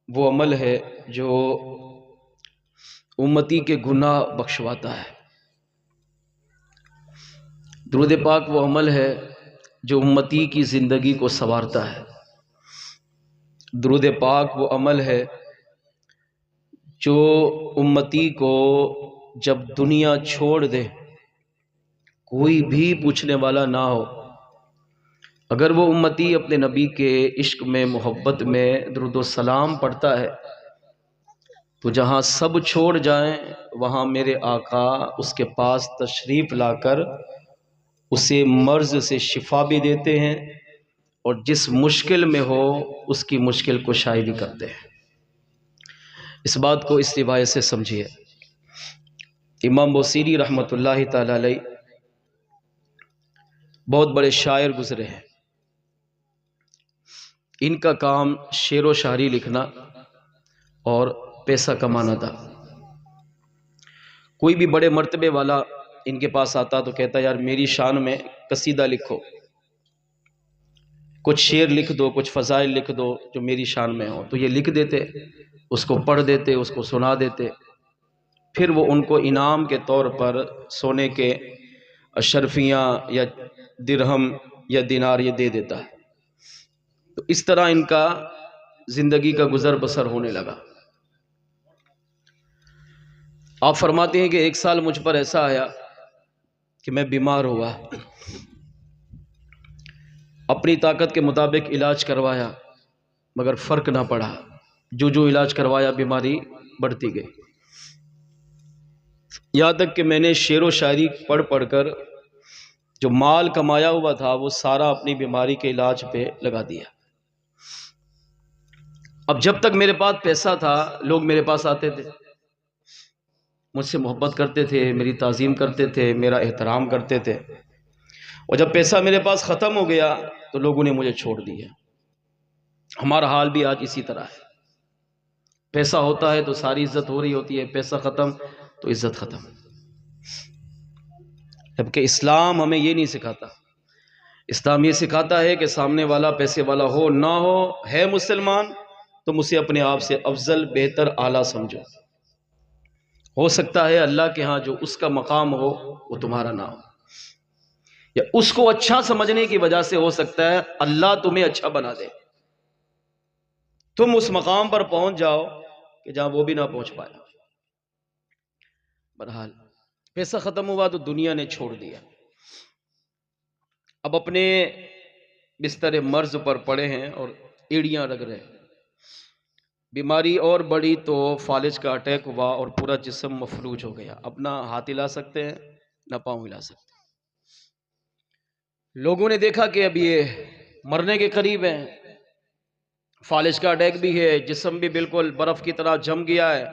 وہ عمل ہے جو امتی کے گناہ بخشواتا ہے۔ درود پاک وہ عمل ہے جو امتی کی زندگی کو سنوارتا ہے۔ درود پاک وہ عمل ہے جو امتی کو جب دنیا چھوڑ دے، کوئی بھی پوچھنے والا نہ ہو، اگر وہ امتی اپنے نبی کے عشق میں، محبت میں درود و سلام پڑھتا ہے تو جہاں سب چھوڑ جائیں وہاں میرے آقا اس کے پاس تشریف لا کر اسے مرض سے شفا بھی دیتے ہیں، اور جس مشکل میں ہو اس کی مشکل کشائی بھی کرتے ہیں۔ اس بات کو اس روایت سے سمجھیے۔ امام بوصیری رحمۃ اللہ تعالی علیہ بہت بڑے شاعر گزرے ہیں۔ ان کا کام شعر و شاعری لکھنا اور پیسہ کمانا تھا۔ کوئی بھی بڑے مرتبے والا ان کے پاس آتا تو کہتا یار میری شان میں قصیدہ لکھو، کچھ شعر لکھ دو، کچھ فضائل لکھ دو جو میری شان میں ہو، تو یہ لکھ دیتے، اس کو پڑھ دیتے، اس کو سنا دیتے، پھر وہ ان کو انعام کے طور پر سونے کے اشرفیاں یا درہم یا دینار یہ دے دیتا ہے۔ تو اس طرح ان کا زندگی کا گزر بسر ہونے لگا۔ آپ فرماتے ہیں کہ ایک سال مجھ پر ایسا آیا کہ میں بیمار ہوا، اپنی طاقت کے مطابق علاج کروایا مگر فرق نہ پڑا، جو جو علاج کروایا بیماری بڑھتی گئی، یہاں تک کہ میں نے شعر و شاعری پڑھ پڑھ کر جو مال کمایا ہوا تھا وہ سارا اپنی بیماری کے علاج پہ لگا دیا۔ اب جب تک میرے پاس پیسہ تھا لوگ میرے پاس آتے تھے، مجھ سے محبت کرتے تھے، میری تعظیم کرتے تھے، میرا احترام کرتے تھے، اور جب پیسہ میرے پاس ختم ہو گیا تو لوگوں نے مجھے چھوڑ دیا۔ ہمارا حال بھی آج اسی طرح ہے، پیسہ ہوتا ہے تو ساری عزت ہو رہی ہوتی ہے، پیسہ ختم تو عزت ختم۔ جبکہ اسلام ہمیں یہ نہیں سکھاتا، اسلام یہ سکھاتا ہے کہ سامنے والا پیسے والا ہو نہ ہو، ہے مسلمان تم اسے اپنے آپ سے افضل، بہتر، اعلیٰ سمجھو۔ ہو سکتا ہے اللہ کے ہاں جو اس کا مقام ہو وہ تمہارا نہ ہو، یا اس کو اچھا سمجھنے کی وجہ سے ہو سکتا ہے اللہ تمہیں اچھا بنا دے، تم اس مقام پر پہنچ جاؤ کہ جہاں وہ بھی نہ پہنچ پایا۔ بہرحال پیسہ ختم ہوا تو دنیا نے چھوڑ دیا، اب اپنے بستر مرض پر پڑے ہیں اور ایڑیاں رگ رہے ہیں۔ بیماری اور بڑی تو فالج کا اٹیک ہوا اور پورا جسم مفلوج ہو گیا، اپنا ہاتھ ہلا سکتے ہیں نہ پاؤں ہلا سکتے ہیں۔ لوگوں نے دیکھا کہ اب یہ مرنے کے قریب ہیں، فالج کا اٹیک بھی ہے، جسم بھی بالکل برف کی طرح جم گیا ہے،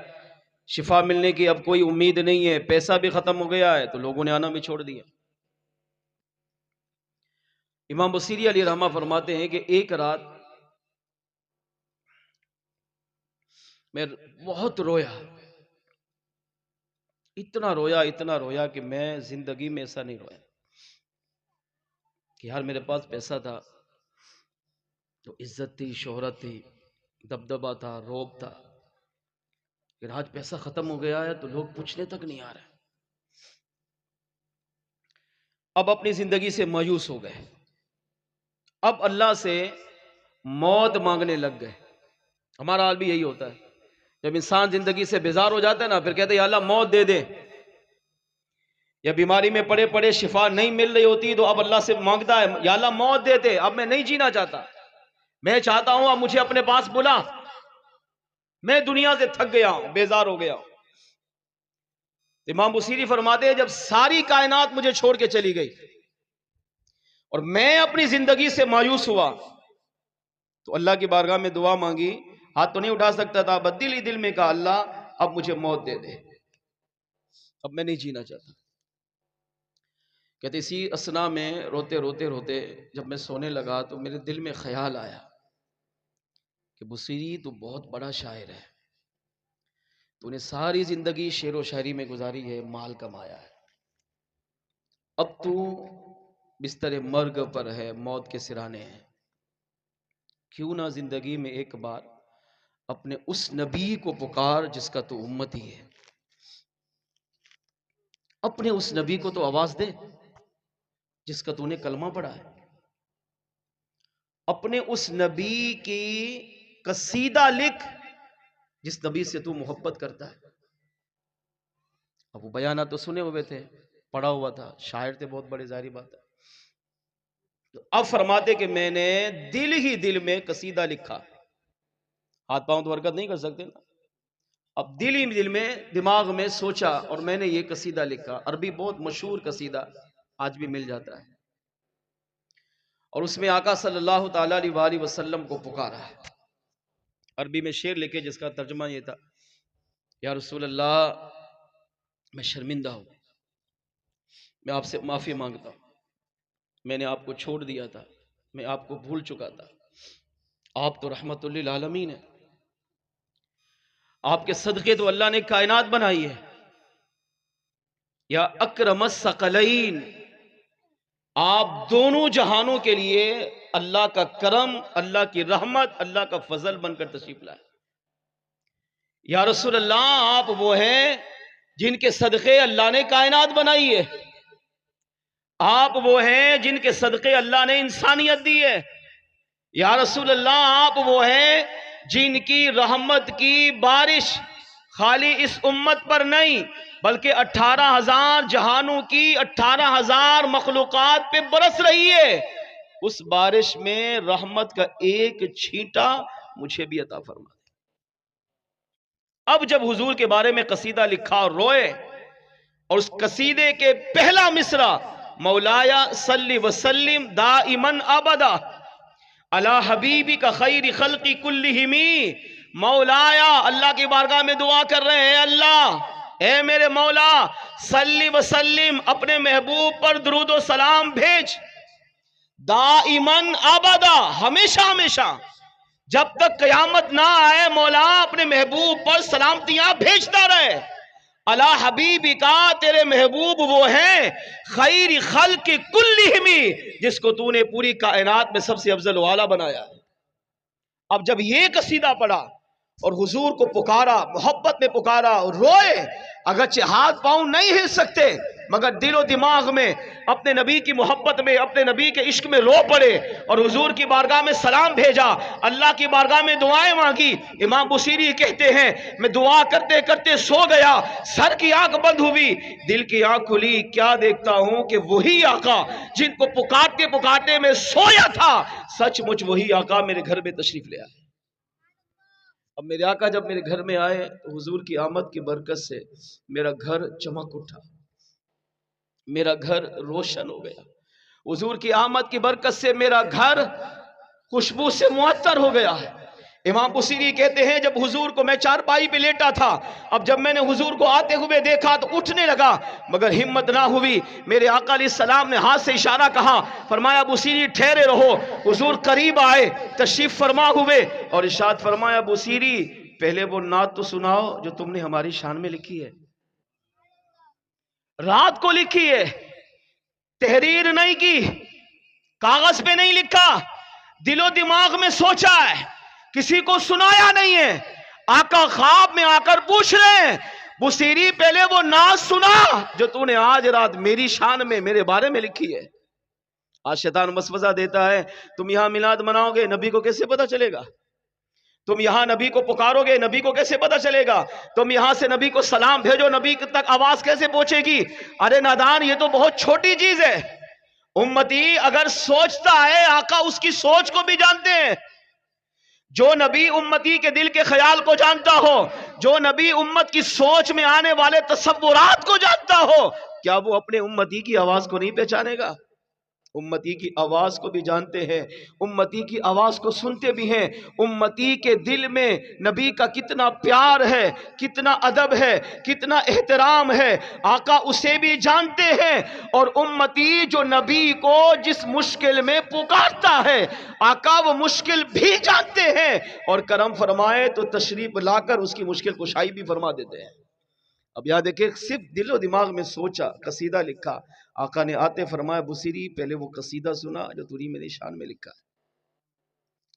شفا ملنے کی اب کوئی امید نہیں ہے، پیسہ بھی ختم ہو گیا ہے، تو لوگوں نے آنا بھی چھوڑ دیا۔ امام بصیری علیہ رحمہ فرماتے ہیں کہ ایک رات میں بہت رویا، اتنا رویا کہ میں زندگی میں ایسا نہیں رویا کہ یار میرے پاس پیسہ تھا تو عزت تھی، شہرت تھی، دبدبہ تھا، روب تھا، کہ آج پیسہ ختم ہو گیا ہے تو لوگ پوچھنے تک نہیں آ رہے۔ اب اپنی زندگی سے مایوس ہو گئے، اب اللہ سے موت مانگنے لگ گئے۔ ہمارا حال بھی یہی ہوتا ہے، جب انسان زندگی سے بیزار ہو جاتا ہے نا پھر کہتے ہیں یا اللہ موت دے دے، یا بیماری میں پڑے پڑے شفا نہیں مل رہی ہوتی تو اب اللہ سے مانگتا ہے یا اللہ موت دے دے، اب میں نہیں جینا چاہتا، میں چاہتا ہوں اب مجھے اپنے پاس بلا، میں دنیا سے تھک گیا ہوں، بیزار ہو گیا ہوں۔ امام بصیری فرماتے ہیں جب ساری کائنات مجھے چھوڑ کے چلی گئی اور میں اپنی زندگی سے مایوس ہوا تو اللہ کی بارگاہ میں دعا مانگی، ہاتھ تو نہیں اٹھا سکتا تھا، بدل ہی دل میں کہا اللہ اب مجھے موت دے دے، اب میں نہیں جینا چاہتا۔ کہتے اسی اثنا میں روتے روتے روتے جب میں سونے لگا تو میرے دل میں خیال آیا کہ بصیری تو بہت بڑا شاعر ہے، تو نے ساری زندگی شعر و شاعری میں گزاری ہے، مال کمایا ہے، اب تو بستر مرگ پر ہے، موت کے سرانے ہیں، کیوں نہ زندگی میں ایک بار اپنے اس نبی کو پکار جس کا تو امتی ہے، اپنے اس نبی کو تو آواز دے جس کا تو نے کلمہ پڑھا ہے، اپنے اس نبی کی قصیدہ لکھ جس نبی سے تو محبت کرتا ہے۔ اب وہ بیانات تو سنے ہوئے تھے، پڑھا ہوا تھا، شاعر تھے بہت بڑے، ظاہری بات ہے۔ تو اب فرماتے کہ میں نے دل ہی دل میں قصیدہ لکھا، ہاتھ پاؤں تو حرکت نہیں کر سکتے نا، اب دل ہی دل میں دماغ میں سوچا اور میں نے یہ قصیدہ لکھا۔ عربی بہت مشہور قصیدہ، آج بھی مل جاتا ہے، اور اس میں آقا صلی اللہ تعالی علیہ وآلہ وسلم کو پکارا ہے۔ عربی میں شعر لکھے جس کا ترجمہ یہ تھا، یا رسول اللہ میں شرمندہ ہوں، میں آپ سے معافی مانگتا ہوں، میں نے آپ کو چھوڑ دیا تھا، میں آپ کو بھول چکا تھا، آپ تو رحمت للعالمین ہیں، آپ کے صدقے تو اللہ نے کائنات بنائی ہے، یا اکرم الثقلین، آپ دونوں جہانوں کے لیے اللہ کا کرم، اللہ کی رحمت، اللہ کا فضل بن کر تشریف لائے۔ یا رسول اللہ آپ وہ ہیں جن کے صدقے اللہ نے کائنات بنائی ہے، آپ وہ ہیں جن کے صدقے اللہ نے انسانیت دی ہے۔ یا رسول اللہ آپ وہ ہیں جن کی رحمت کی بارش خالی اس امت پر نہیں بلکہ 18,000 جہانوں کی 18,000 مخلوقات پہ برس رہی ہے، اس بارش میں رحمت کا ایک چھینٹا مجھے بھی عطا فرما دے۔ اب جب حضور کے بارے میں قصیدہ لکھا اور روئے، اور اس قصیدے کے پہلا مصرع مولایا صلی وسلم دائماً ابدا علی حبیبی کا خیر خلقی کلہم، مولایا اللہ کی بارگاہ میں دعا کر رہے ہیں، اللہ اے میرے مولا صلی وسلم اپنے محبوب پر درود و سلام بھیج، دائماً ابدا ہمیشہ ہمیشہ، جب تک قیامت نہ آئے مولا اپنے محبوب پر سلامتیاں بھیجتا رہے۔ علی حبیبی کا، تیرے محبوب وہ ہیں خیر خلق کلہم، جس کو تو نے پوری کائنات میں سب سے افضل و اعلیٰ بنایا ہے۔ اب جب یہ قصیدہ پڑھا اور حضور کو پکارا، محبت میں پکارا، روئے، اگرچہ ہاتھ پاؤں نہیں ہل سکتے مگر دل و دماغ میں اپنے نبی کی محبت میں، اپنے نبی کے عشق میں رو پڑے اور حضور کی بارگاہ میں سلام بھیجا، اللہ کی بارگاہ میں دعائیں مانگی۔ امام بصیری کہتے ہیں میں دعا کرتے کرتے سو گیا، سر کی آنکھ بند ہوئی، دل کی آنکھ کھلی، کیا دیکھتا ہوں کہ وہی آقا جن کو پکارتے پکارتے میں سویا تھا، سچ مچ وہی آقا میرے گھر میں تشریف لے آئے۔ اب میرے آقا جب میرے گھر میں آئے تو حضور کی آمد کی برکت سے میرا گھر چمک اٹھا، میرا گھر روشن ہو گیا، حضور کی آمد کی برکت سے میرا گھر خوشبو سے معطر ہو گیا ہے۔ امام بصیری کہتے ہیں جب حضور کو میں چارپائی پہ لیٹا تھا، اب جب میں نے حضور کو آتے ہوئے دیکھا تو اٹھنے لگا مگر ہمت نہ ہوئی، میرے آقا علیہ السلام نے ہاتھ سے اشارہ کہا، فرمایا بصیری ٹھہرے رہو، حضور قریب آئے، تشریف فرما ہوئے اور ارشاد فرمایا بصیری پہلے وہ نعت تو سناؤ جو تم نے ہماری شان میں لکھی ہے، رات کو لکھی ہے، تحریر نہیں کی، کاغذ پہ نہیں لکھا، دل و دماغ میں سوچا ہے، کسی کو سنایا نہیں ہے۔ آقا خواب میں آ کر پوچھ رہے ہیں بصیری پہلے وہ نعت سنا جو تو نے آج رات میری شان میں میرے بارے میں لکھی ہے۔ آج شیطان وسوسہ دیتا ہے تم یہاں میلاد مناؤ گے، نبی کو کیسے پتا چلے گا؟ تم یہاں نبی کو پکارو گے، نبی کو کیسے پتا چلے گا؟ تم یہاں سے نبی کو سلام بھیجو، نبی تک آواز کیسے پہنچے گی؟ ارے نادان، یہ تو بہت چھوٹی چیز ہے۔ امتی اگر سوچتا ہے آقا اس کی سوچ کو بھی جانتے ہیں۔ جو نبی امتی کے دل کے خیال کو جانتا ہو، جو نبی امت کی سوچ میں آنے والے تصورات کو جانتا ہو، کیا وہ اپنے امتی کی آواز کو نہیں پہچانے گا؟ امتی کی آواز کو بھی جانتے ہیں، امتی کی آواز کو سنتے بھی ہیں، امتی کے دل میں نبی کا کتنا پیار ہے، کتنا ادب ہے، کتنا احترام ہے، آقا اسے بھی جانتے ہیں۔ اور امتی جو نبی کو جس مشکل میں پکارتا ہے، آقا وہ مشکل بھی جانتے ہیں اور کرم فرمائے تو تشریف لا کر اس کی مشکل کشائی بھی فرما دیتے ہیں۔ اب یہاں دیکھیں صرف دل و دماغ میں سوچا، قصیدہ لکھا، آقا نے آتے فرمایا بصیری پہلے وہ قصیدہ سنا جو تری میری شان میں لکھا ہے۔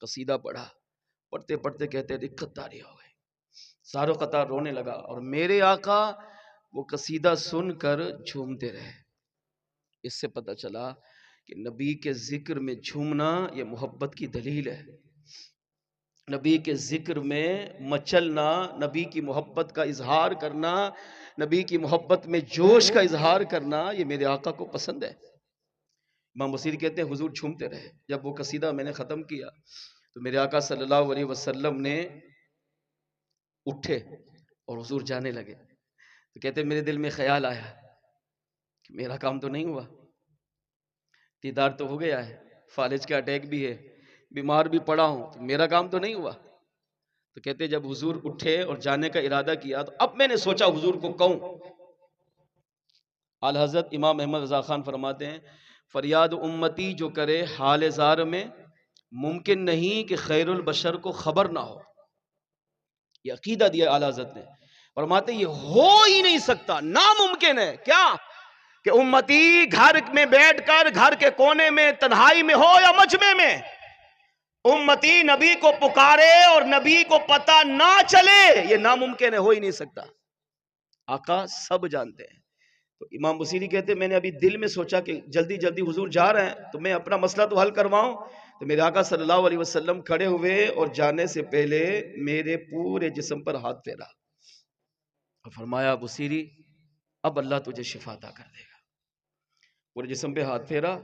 قصیدہ پڑھا، پڑھتے پڑھتے کہتے دقت طاری ہو گئی، ساروں قطار رونے لگا، اور میرے آقا وہ قصیدہ سن کر جھومتے رہے۔ اس سے پتہ چلا کہ نبی کے ذکر میں جھومنا یہ محبت کی دلیل ہے، نبی کے ذکر میں مچلنا، نبی کی محبت کا اظہار کرنا، نبی کی محبت میں جوش کا اظہار کرنا، یہ میرے آقا کو پسند ہے۔ امام بصیری کہتے ہیں حضور جھومتے رہے۔ جب وہ قصیدہ میں نے ختم کیا تو میرے آقا صلی اللہ علیہ وسلم نے اٹھے اور حضور جانے لگے، تو کہتے ہیں میرے دل میں خیال آیا کہ میرا کام تو نہیں ہوا، دیدار تو ہو گیا ہے، فالج کا اٹیک بھی ہے، بیمار بھی پڑا ہوں، تو میرا کام تو نہیں ہوا۔ تو کہتے ہیں جب حضور اٹھے اور جانے کا ارادہ کیا تو اب میں نے سوچا حضور کو کہوں۔ اعلی حضرت امام احمد رضا خان فرماتے ہیں فریاد امتی جو کرے حال زار میں، ممکن نہیں کہ خیر البشر کو خبر نہ ہو۔ یہ عقیدہ دیا اعلی حضرت نے، فرماتے ہیں یہ ہو ہی نہیں سکتا، ناممکن ہے۔ کیا کہ امتی گھر میں بیٹھ کر گھر کے کونے میں تنہائی میں ہو یا مجمع میں، امتی نبی کو پکارے اور نبی کو پتہ نہ چلے، یہ ناممکن ہے، ہو ہی نہیں سکتا۔ آقا سب جانتے ہیں۔ تو امام بصیری کہتے ہیں میں نے ابھی دل میں سوچا کہ جلدی جلدی حضور جا رہے ہیں تو میں اپنا مسئلہ تو حل کرواؤں، تو میرے آقا صلی اللہ علیہ وسلم کھڑے ہوئے اور جانے سے پہلے میرے پورے جسم پر ہاتھ پھیرا اور فرمایا بصیری اب اللہ تجھے شفا عطا کر دے گا۔ پورے جسم پہ ہاتھ پھیرا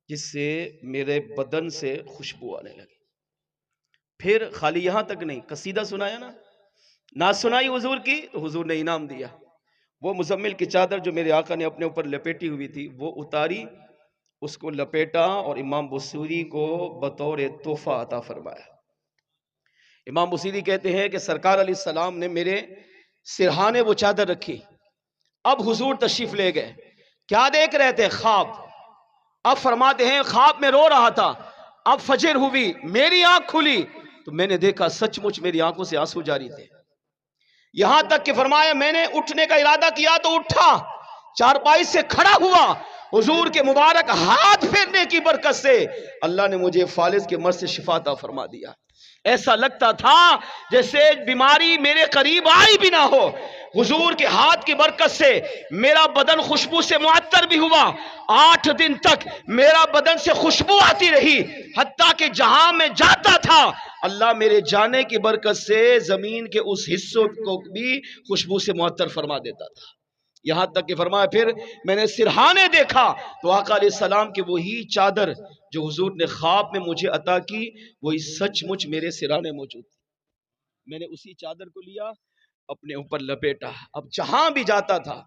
جس سے میرے بدن سے خوشبو آنے لگی۔ پھر خالی یہاں تک نہیں، قصیدہ سنایا نا، نعت سنائی حضور کی تو حضور نے انعام دیا۔ وہ مزمل کی چادر جو میرے آقا نے اپنے اوپر لپیٹی ہوئی تھی وہ اتاری، اس کو لپیٹا اور امام بصیری کو بطور تحفہ عطا فرمایا۔ امام بصیری کہتے ہیں کہ سرکار علیہ السلام نے میرے سرہانے وہ چادر رکھی، اب حضور تشریف لے گئے، کیا دیکھ رہے تھے؟ خواب۔ اب فرماتے ہیں خواب میں رو رہا تھا، اب فجر ہوئی، میری آنکھ کھلی تو میں نے دیکھا سچ مچ میری آنکھوں سے آنسو جاری تھے، یہاں تک کہ فرمایا میں نے اٹھنے کا ارادہ کیا تو اٹھا، چارپائی سے کھڑا ہوا، حضور کے مبارک ہاتھ پھیرنے کی برکت سے اللہ نے مجھے فالج کے مرض سے شفا عطا فرما دیا۔ ایسا لگتا تھا جیسے بیماری میرے قریب آئی بھی نہ ہو، حضور کے ہاتھ کی برکت سے میرا بدن خوشبو سے معطر بھی ہوا، 8 دن تک میرا بدن سے خوشبو آتی رہی، حتیٰ کہ جہاں میں جاتا تھا اللہ میرے جانے کی برکت سے زمین کے اس حصوں کو بھی خوشبو سے معطر فرما دیتا تھا۔ یہاں تک کہ فرمایا پھر میں نے سرہانے دیکھا تو آقا علیہ السلام کی وہی چادر جو حضور نے خواب میں مجھے عطا کی وہی سچ مچ میرے سرہانے موجود تھی۔ میں نے اسی چادر کو لیا اپنے اوپر لپیٹا، اب جہاں بھی جاتا تھا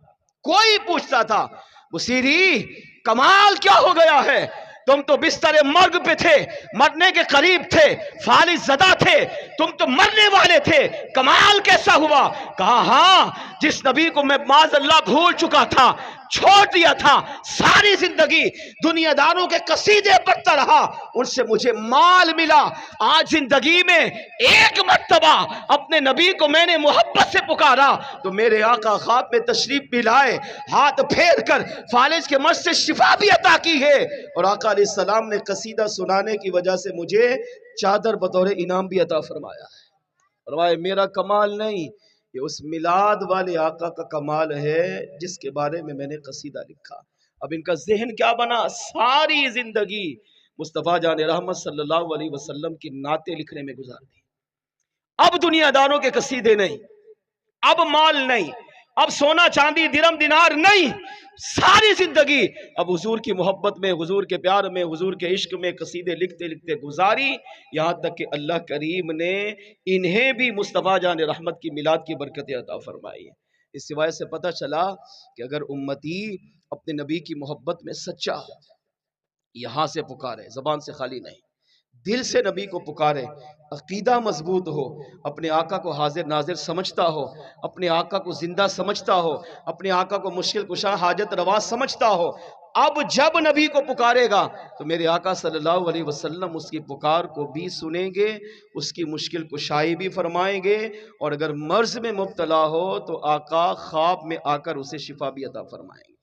کوئی پوچھتا تھا بصیری کمال کیا ہو گیا ہے، تم تو بستر مرگ پہ تھے، مرنے کے قریب تھے، فالج زدہ تھے، تم تو مرنے والے تھے، کمال کیسا ہوا؟ کہا ہاں جس نبی کو میں معاذ اللہ بھول چکا تھا، چھوڑ دیا تھا، ساری زندگی دنیا داروں کے قصیدے پڑھتا رہا، ان سے مجھے مال ملا، آج زندگی میں ایک مرتبہ اپنے نبی کو میں نے محبت سے پکارا تو میرے آقا خواب میں تشریف بھی لائے، ہاتھ پھیر کر فالج کے مرض سے شفا بھی عطا کی ہے، اور آقا علیہ السلام نے قصیدہ سنانے کی وجہ سے مجھے چادر بطور انعام بھی عطا فرمایا ہے۔ فرمایا میرا کمال نہیں، یہ اس میلاد والے آقا کا کمال ہے جس کے بارے میں نے قصیدہ لکھا۔ اب ان کا ذہن کیا بنا؟ ساری زندگی مصطفیٰ جان رحمت صلی اللہ علیہ وسلم کی نعتیں لکھنے میں گزار دی۔ اب دنیا داروں کے قصیدے نہیں، اب مال نہیں، اب سونا چاندی درم دینار نہیں، ساری زندگی اب حضور کی محبت میں، حضور کے پیار میں، حضور کے عشق میں قصیدے لکھتے لکھتے گزاری، یہاں تک کہ اللہ کریم نے انہیں بھی مصطفیٰ جان رحمت کی میلاد کی برکتیں عطا فرمائی ہیں۔ اس سوائے سے پتہ چلا کہ اگر امتی اپنے نبی کی محبت میں سچا ہو، یہاں سے پکارے، زبان سے خالی نہیں، دل سے نبی کو پکارے، عقیدہ مضبوط ہو، اپنے آقا کو حاضر ناظر سمجھتا ہو، اپنے آقا کو زندہ سمجھتا ہو، اپنے آقا کو مشکل کشا حاجت روا سمجھتا ہو، اب جب نبی کو پکارے گا تو میرے آقا صلی اللہ علیہ وسلم اس کی پکار کو بھی سنیں گے، اس کی مشکل کشائی بھی فرمائیں گے، اور اگر مرض میں مبتلا ہو تو آقا خواب میں آ کر اسے شفا بھی عطا فرمائیں گے۔